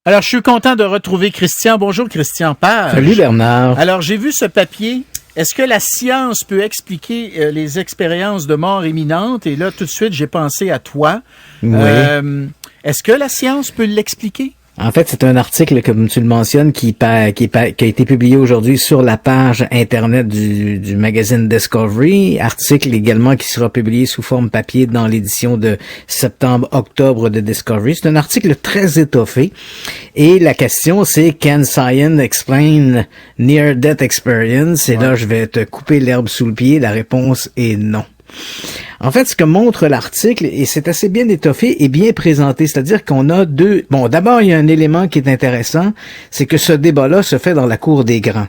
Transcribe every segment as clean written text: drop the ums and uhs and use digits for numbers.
Alors, je suis content de retrouver Christian. Bonjour, Christian Page. Salut, Bernard. Alors, j'ai vu ce papier. Est-ce que la science peut expliquer les expériences de mort imminente? Et là, tout de suite, j'ai pensé à toi. Oui. Est-ce que la science peut l'expliquer? En fait, c'est un article, comme tu le mentionnes, qui a été publié aujourd'hui sur la page Internet du magazine Discovery. Article également qui sera publié sous forme papier dans l'édition de septembre-octobre de Discovery. C'est un article très étoffé. Et la question, c'est « Can science explain near-death experience? » Et là, je vais te couper l'herbe sous le pied. La réponse est non. En fait, ce que montre l'article, et c'est assez bien étoffé et bien présenté, c'est-à-dire qu'on a deux... Bon, d'abord, il y a un élément qui est intéressant, c'est que ce débat-là se fait dans la cour des grands.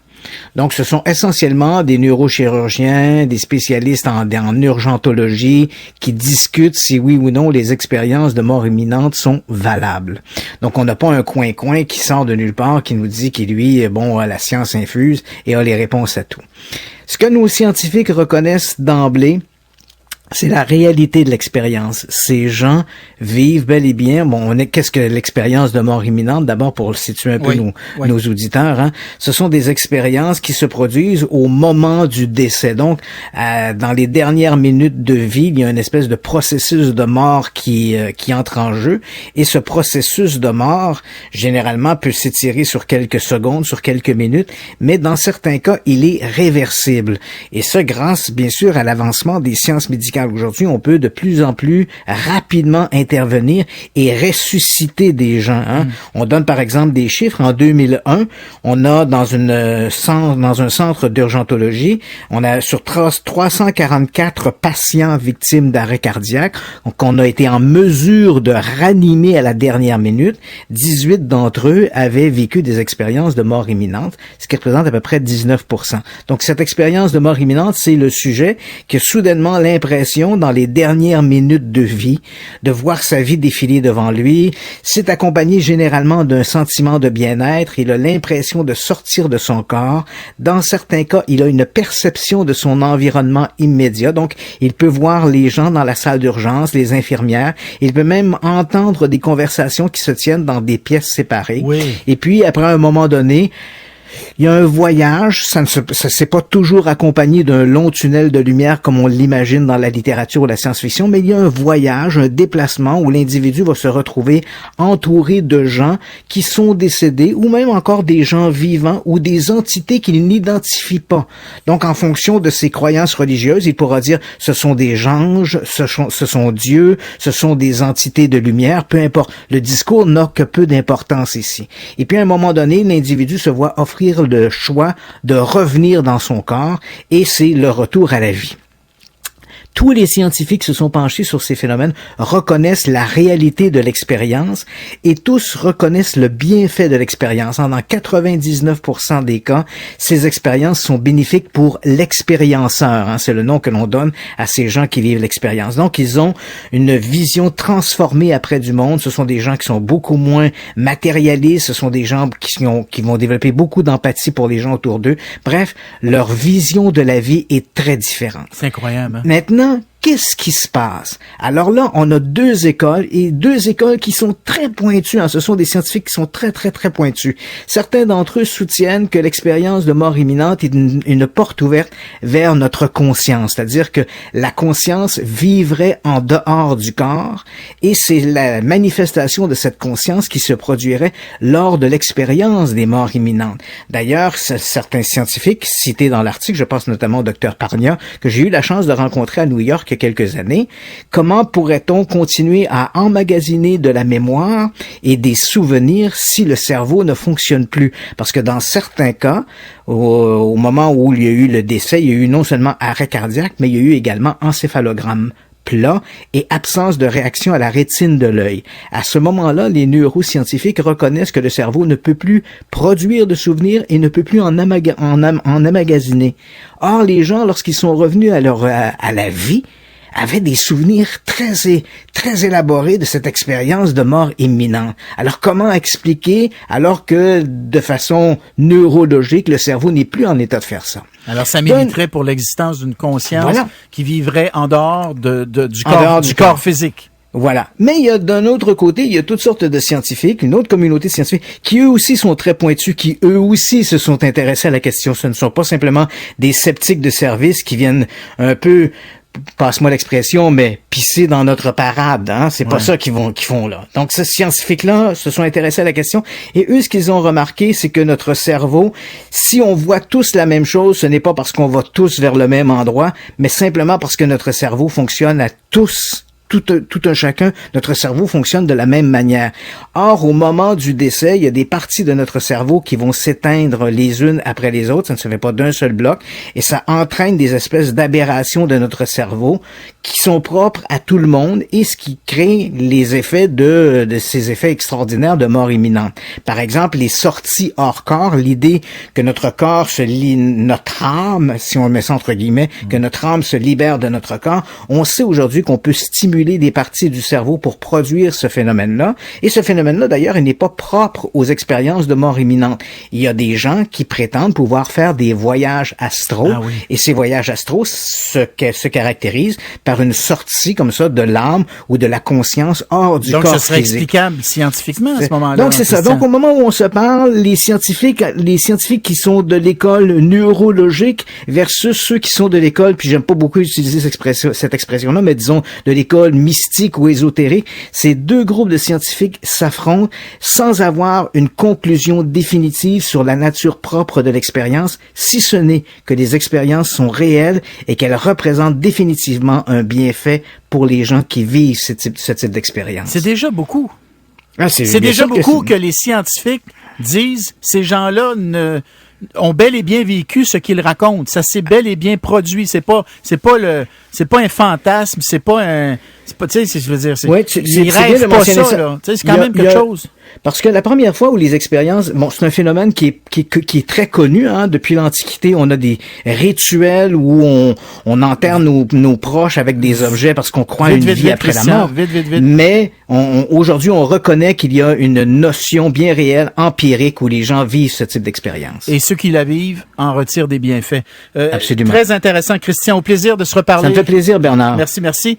Donc, ce sont essentiellement des neurochirurgiens, des spécialistes en urgentologie qui discutent si oui ou non les expériences de mort imminente sont valables. Donc, on n'a pas un coin-coin qui sort de nulle part, qui nous dit qu'il, lui, la science infuse et a les réponses à tout. Ce que nos scientifiques reconnaissent d'emblée, c'est la réalité de l'expérience. Ces gens vivent bel et bien. Bon, qu'est-ce que l'expérience de mort imminente? D'abord, pour situer un peu nos auditeurs, hein. Ce sont des expériences qui se produisent au moment du décès. Donc, dans les dernières minutes de vie, il y a une espèce de processus de mort qui entre en jeu. Et ce processus de mort, généralement, peut s'étirer sur quelques secondes, sur quelques minutes, mais dans certains cas, il est réversible. Et ça, grâce, bien sûr, à l'avancement des sciences médicales. Aujourd'hui, on peut de plus en plus rapidement intervenir et ressusciter des gens. Hein. On donne par exemple des chiffres. En 2001, on a dans un centre d'urgentologie, on a sur 344 patients victimes d'arrêt cardiaque qu'on a été en mesure de ranimer à la dernière minute. 18 d'entre eux avaient vécu des expériences de mort imminente, ce qui représente à peu près 19%. Donc cette expérience de mort imminente, c'est le sujet que soudainement l'impression dans les dernières minutes de vie, de voir sa vie défiler devant lui. C'est accompagné généralement d'un sentiment de bien-être. Il a l'impression de sortir de son corps. Dans certains cas, il a une perception de son environnement immédiat. Donc, il peut voir les gens dans la salle d'urgence, les infirmières. Il peut même entendre des conversations qui se tiennent dans des pièces séparées. Oui. Et puis, après un moment donné, il y a un voyage, ça s'est pas toujours accompagné d'un long tunnel de lumière comme on l'imagine dans la littérature ou la science-fiction, mais il y a un voyage, un déplacement où l'individu va se retrouver entouré de gens qui sont décédés ou même encore des gens vivants ou des entités qu'il n'identifie pas. Donc, en fonction de ses croyances religieuses, il pourra dire ce sont des anges, ce sont Dieu, ce sont des entités de lumière, peu importe. Le discours n'a que peu d'importance ici. Et puis, à un moment donné, l'individu se voit offrir le choix de revenir dans son corps et c'est le retour à la vie. Tous les scientifiques se sont penchés sur ces phénomènes, reconnaissent la réalité de l'expérience et tous reconnaissent le bienfait de l'expérience. Dans 99% des cas, ces expériences sont bénéfiques pour l'expérienceur. Hein, c'est le nom que l'on donne à ces gens qui vivent l'expérience. Donc, ils ont une vision transformée après du monde. Ce sont des gens qui sont beaucoup moins matérialistes. Ce sont des gens qui vont développer beaucoup d'empathie pour les gens autour d'eux. Bref, leur vision de la vie est très différente. C'est incroyable. Hein? Maintenant, qu'est-ce qui se passe? Alors là, on a deux écoles qui sont très pointues. Hein. Ce sont des scientifiques qui sont très, très, très pointus. Certains d'entre eux soutiennent que l'expérience de mort imminente est une porte ouverte vers notre conscience. C'est-à-dire que la conscience vivrait en dehors du corps et c'est la manifestation de cette conscience qui se produirait lors de l'expérience des morts imminentes. D'ailleurs, certains scientifiques cités dans l'article, je pense notamment au Dr Parnia, que j'ai eu la chance de rencontrer à New York il y a quelques années, comment pourrait-on continuer à emmagasiner de la mémoire et des souvenirs si le cerveau ne fonctionne plus? Parce que dans certains cas, au moment où il y a eu le décès, il y a eu non seulement arrêt cardiaque, mais il y a eu également encéphalogramme plat et absence de réaction à la rétine de l'œil. À ce moment-là, les neuroscientifiques reconnaissent que le cerveau ne peut plus produire de souvenirs et ne peut plus en emmagasiner. Or, les gens, lorsqu'ils sont revenus à la vie, avaient des souvenirs très élaborés de cette expérience de mort imminente. Alors, comment expliquer alors que, de façon neurologique, le cerveau n'est plus en état de faire ça? Alors, ça mériterait pour l'existence d'une conscience qui vivrait en dehors du corps physique. Voilà. Mais il y a d'un autre côté, il y a toutes sortes de scientifiques, une autre communauté de scientifiques, qui eux aussi sont très pointus, qui eux aussi se sont intéressés à la question. Ce ne sont pas simplement des sceptiques de service qui viennent un peu, passe-moi l'expression, mais pisser dans notre parade, hein. C'est pas ça qu'ils font là. Donc, ces scientifiques-là se sont intéressés à la question. Et eux, ce qu'ils ont remarqué, c'est que notre cerveau, si on voit tous la même chose, ce n'est pas parce qu'on va tous vers le même endroit, mais simplement parce que notre cerveau fonctionne à tous. Tout un chacun, notre cerveau fonctionne de la même manière. Or, au moment du décès, il y a des parties de notre cerveau qui vont s'éteindre les unes après les autres. Ça ne se fait pas d'un seul bloc. Et ça entraîne des espèces d'aberrations de notre cerveau qui sont propres à tout le monde et ce qui crée les effets de ces effets extraordinaires de mort imminente. Par exemple, les sorties hors corps, l'idée que notre corps notre âme, si on met ça entre guillemets, que notre âme se libère de notre corps. On sait aujourd'hui qu'on peut stimuler des parties du cerveau pour produire ce phénomène-là. Et ce phénomène-là, d'ailleurs, il n'est pas propre aux expériences de mort imminente. Il y a des gens qui prétendent pouvoir faire des voyages astraux. Ah oui. Et ces voyages astraux se caractérisent par une sortie comme ça de l'âme ou de la conscience hors du corps physique. Donc, ce serait explicable scientifiquement à ce moment-là. Donc, c'est ça. Donc, au moment où on se parle, les scientifiques qui sont de l'école neurologique versus ceux qui sont de l'école, puis j'aime pas beaucoup utiliser cette expression-là, mais disons de l'école mystique ou ésotérique, ces deux groupes de scientifiques s'affrontent sans avoir une conclusion définitive sur la nature propre de l'expérience, si ce n'est que les expériences sont réelles et qu'elles représentent définitivement un bienfait pour les gens qui vivent ce type d'expérience. C'est déjà beaucoup. C'est déjà beaucoup que les scientifiques disent ces gens-là ont bel et bien vécu ce qu'ils racontent. Ça s'est bel et bien produit. C'est pas un fantasme. Tu sais, je veux dire, ils rêvent pas ça, là. Tu sais, c'est quand même quelque chose. Parce que la première fois où les expériences, c'est un phénomène qui est très connu, hein. Depuis l'Antiquité, on a des rituels où on enterre nos proches avec des objets parce qu'on croit à une vie après la mort. Vite. Mais aujourd'hui, on reconnaît qu'il y a une notion bien réelle, empirique, où les gens vivent ce type d'expérience. Et ceux qui la vivent en retirent des bienfaits. Absolument. Très intéressant, Christian. Au plaisir de se reparler. Ça me fait plaisir, Bernard. Merci.